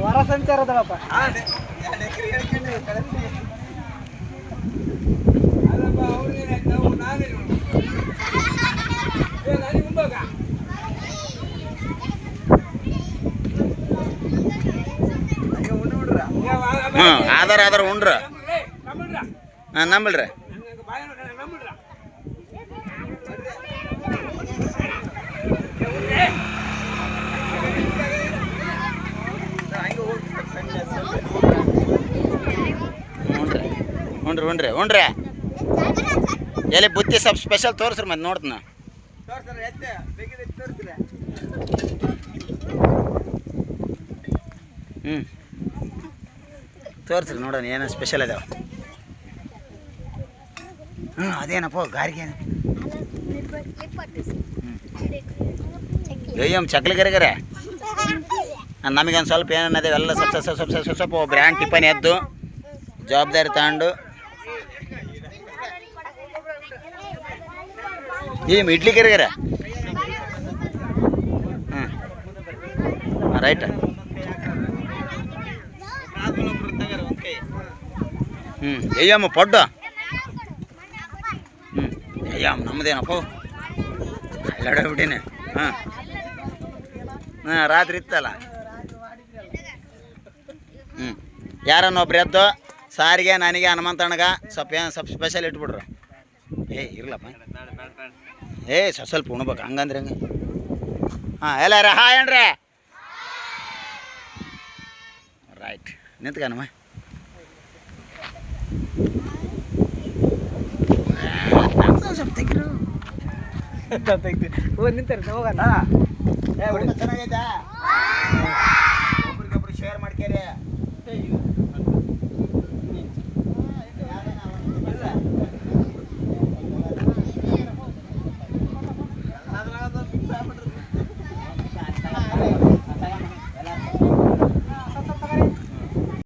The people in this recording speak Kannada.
ಹೊರ ಸಂಚಾರದಳಪ್ಪ. ಆಧಾರ ಉಂಡ್ರ ನಂಬಲ್ರಿ ಉಂಡ್ರಿ ಎಲ್ಲಿ ಬುತ್ತಿ ಸ್ವಲ್ಪ ಸ್ಪೆಷಲ್ ತೋರಿಸ್ರಿ ಮತ್ತೆ ನೋಡ್ತೀನಿ ತೋರಿಸ್ರಿ ನೋಡೋಣ ಏನೋ ಸ್ಪೆಷಲ್ ಅದಾವ. ಅದೇನಪ್ಪ ಗಾರಿಗೆ ಅಯ್ಯಮ್ಮ ಚಕ್ಲಿಗರಿಗರೆ ನಮಗೊಂದು ಸ್ವಲ್ಪ ಏನನ್ನದೇವೆ ಎಲ್ಲ ಸ್ವಲ್ಪ ಬ್ರ್ಯಾಂಡ್ ಟಿಫನ್ ಎದ್ದು ಜವಾಬ್ದಾರಿ ತಗೊಂಡು ಏಮ್ ಇಡ್ಲಿ ಕರಿಗರ ರೈಟ್ ಅಯ್ಯಮ್ಮ ಪಡ್ಡು ಅಯ್ಯಮ್ಮ ನಮ್ಮದೇನಪ್ಪ ಎಲ್ಲಾಡಬಿಟ್ಟಿನಿ ರಾತ್ರಿ ಇತ್ತಲ್ಲ ಯಾರನ್ನ ಒಬ್ರು ಎದ್ದು ಸಾರಿಗೆ ನನಗೆ ಹನುಮಂತಣ್ಣಗ ಸ್ವಲ್ಪ ಸ್ಪೆಷಲ್ ಇಟ್ಬಿಡ್ರು ಇರ್ಲಪ್ಪ ಸ್ವಲ್ಪ ಉಣ್ಬೇಕು ಹಂಗಂದ್ರೆ ಹಂಗೆ ಎಲ್ಲಾರ ಹಾಯ್ ಅಣ್ರೆ ರೈಟ್ ನಿಂತ್ಕನಮ್ಮ ಸ್ವಲ್ಪ ತೆಗಿರು ನಿಂತಾರೆ ಹೋಗಲ್ಲ. ಚೆನ್ನಾಗೈತಾ ಒಬ್ರಿಗೊಬ್ರು ಶೇರ್ ಮಾಡ್ಕ್ಯಾರಿ.